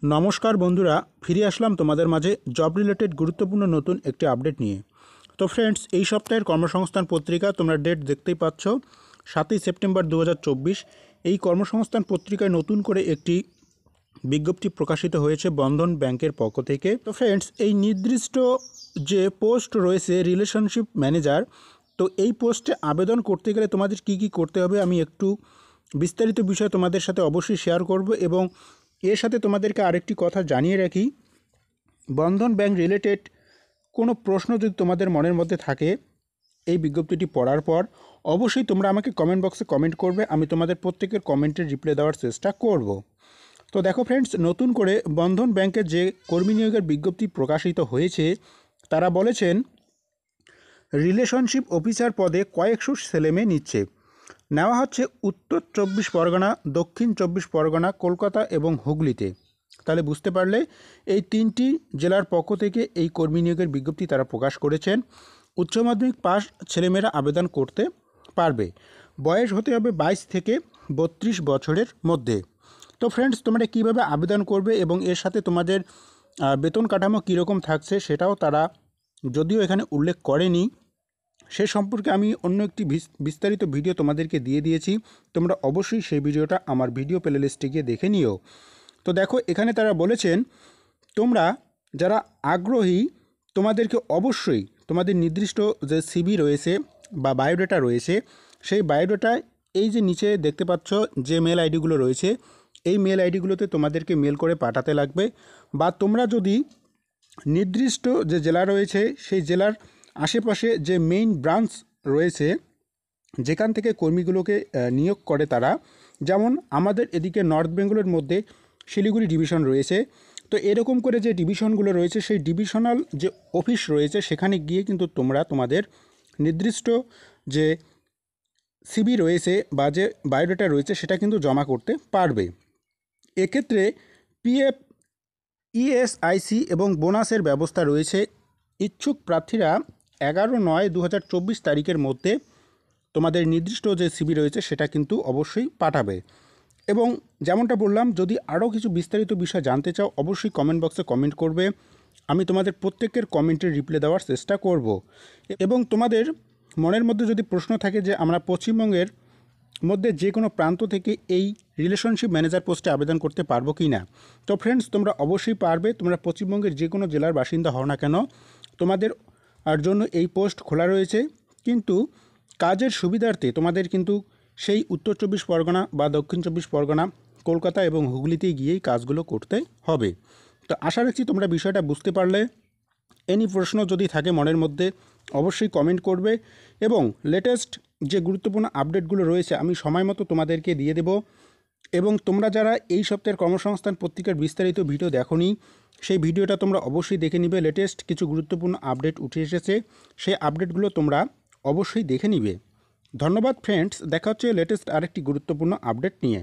নমস্কার বন্ধুরা, ফিরে আসলাম তোমাদের মাঝে জব রিলেটেড গুরুত্বপূর্ণ নতুন একটি আপডেট নিয়ে। তো ফ্রেন্ডস, এই সপ্তাহের কর্মসংস্থান পত্রিকা তোমরা ডেট দেখতেই পাচ্ছ, 7ই সেপ্টেম্বর 2024। এই কর্মসংস্থান পত্রিকায় নতুন করে একটি বিজ্ঞপ্তি প্রকাশিত হয়েছে বন্ধন ব্যাংকের পক্ষ থেকে। তো ফ্রেন্ডস, এই নির্দিষ্ট যে পোস্ট রয়েছে রিলেশনশিপ ম্যানেজার, তো এই পোস্টে আবেদন করতে গেলে তোমাদের কি কি করতে হবে আমি একটু বিস্তারিত বিষয় তোমাদের সাথে অবশ্যই শেয়ার করব। এবং এর সাথে তোমাদেরকে আরেকটি কথা জানিয়ে রাখি, বন্ধন ব্যাংক রিলেটেড কোনো প্রশ্ন যদি তোমাদের মনের মধ্যে থাকে এই বিজ্ঞপ্তিটি পড়ার পর, অবশ্যই তোমরা আমাকে কমেন্ট বক্সে কমেন্ট করবে, আমি তোমাদের প্রত্যেকের কমেন্টের রিপ্লাই দেওয়ার চেষ্টা করব। তো দেখো ফ্রেন্ডস, নতুন করে বন্ধন ব্যাংকের যে কর্মী নিয়োগের বিজ্ঞপ্তি প্রকাশিত হয়েছে, তারা বলেছেন রিলেশনশিপ অফিসার পদে কয়েকশো ছেলেমেয়ে নিচ্ছে। নেওয়া হচ্ছে উত্তর 24 পরগনা, দক্ষিণ 24 পরগনা, কলকাতা এবং হুগলিতে। তাহলে বুঝতে পারলে এই তিনটি জেলার পক্ষ থেকে এই কর্মী নিয়োগের বিজ্ঞপ্তি তারা প্রকাশ করেছেন। উচ্চ মাধ্যমিক পাস ছেলেমেয়েরা আবেদন করতে পারবে। বয়স হতে হবে 22 থেকে 32 বছরের মধ্যে। তো ফ্রেন্ডস, তোমরা কীভাবে আবেদন করবে এবং এর সাথে তোমাদের বেতন কাঠামো কীরকম থাকছে সেটাও তারা যদিও এখানে উল্লেখ করেনি, সে সম্পর্কে আমি অন্য একটি বিস্তারিত ভিডিও তোমাদেরকে দিয়ে দিয়েছি। তোমরা অবশ্যই সেই ভিডিওটা আমার ভিডিও প্লেলিস্টে গিয়ে দেখে নিও। তো দেখো, এখানে তারা বলেছেন তোমরা যারা আগ্রহী তোমাদেরকে অবশ্যই তোমাদের নির্দিষ্ট যে সিভি রয়েছে বা বায়োডাটা রয়েছে, সেই বায়োডাটায় এই যে নিচে দেখতে পাচ্ছ যে মেল আইডিগুলো রয়েছে, এই মেল আইডিগুলোতে তোমাদেরকে মেল করে পাঠাতে লাগবে। বা তোমরা যদি নির্দিষ্ট যে জেলা রয়েছে সেই জেলার আশেপাশে যে মেইন ব্রাঞ্চ রয়েছে যেখান থেকে কর্মীগুলোকে নিয়োগ করে তারা, যেমন আমাদের এদিকে নর্থ বেঙ্গলের মধ্যে শিলিগুড়ি ডিভিশন রয়েছে, তো এরকম করে যে ডিভিশনগুলো রয়েছে সেই ডিভিশনাল যে অফিস রয়েছে সেখানে গিয়ে কিন্তু তোমরা তোমাদের নির্দিষ্ট যে সিভি রয়েছে বা যে বায়োডাটা রয়েছে সেটা কিন্তু জমা করতে পারবে। এক্ষেত্রে পিএফ, ইএসআইসি এবং বোনাসের ব্যবস্থা রয়েছে। ইচ্ছুক প্রার্থীরা 11/9/2024 তারিখের মধ্যে তোমাদের নির্দিষ্ট যে সিভি রয়েছে সেটা কিন্তু অবশ্যই পাঠাবে। এবং যেমনটা বললাম, যদি আরও কিছু বিস্তারিত বিষয় জানতে চাও অবশ্যই কমেন্ট বক্সে কমেন্ট করবে, আমি তোমাদের প্রত্যেকের কমেন্টের রিপ্লাই দেওয়ার চেষ্টা করব। এবং তোমাদের মনের মধ্যে যদি প্রশ্ন থাকে যে আমরা পশ্চিমবঙ্গের মধ্যে যে কোনো প্রান্ত থেকে এই রিলেশনশিপ ম্যানেজার পোস্টে আবেদন করতে পারবো কি না, তো ফ্রেন্ডস তোমরা অবশ্যই পারবে। তোমরা পশ্চিমবঙ্গের যে কোনো জেলার বাসিন্দা হও না কেন, তোমাদের আর জন্য এই পোস্ট খোলা রয়েছে। কিন্তু কাজের সুবিধার্থে তোমাদের কিন্তু সেই উত্তর 24 পরগনা বা দক্ষিণ 24 পরগনা, কলকাতা এবং হুগলিতে গিয়েই কাজগুলো করতে হবে। তো আশা রাখছি তোমরা বিষয়টা বুঝতে পারলে। এনি প্রশ্ন যদি থাকে মনের মধ্যে অবশ্যই কমেন্ট করবে। এবং লেটেস্ট যে গুরুত্বপূর্ণ আপডেটগুলো রয়েছে আমি সময় মতো তোমাদেরকে দিয়ে দেব। এবং তোমরা যারা এই সপ্তাহের কর্মসংস্থান পত্রিকার বিস্তারিত ভিডিও দেখোনি, সেই ভিডিওটা তোমরা অবশ্যই দেখে নিবে। লেটেস্ট কিছু গুরুত্বপূর্ণ আপডেট উঠে এসেছে, সেই আপডেটগুলো তোমরা অবশ্যই দেখে নিবে। ধন্যবাদ ফ্রেন্ডস, দেখা হচ্ছে লেটেস্ট আরেকটি গুরুত্বপূর্ণ আপডেট নিয়ে।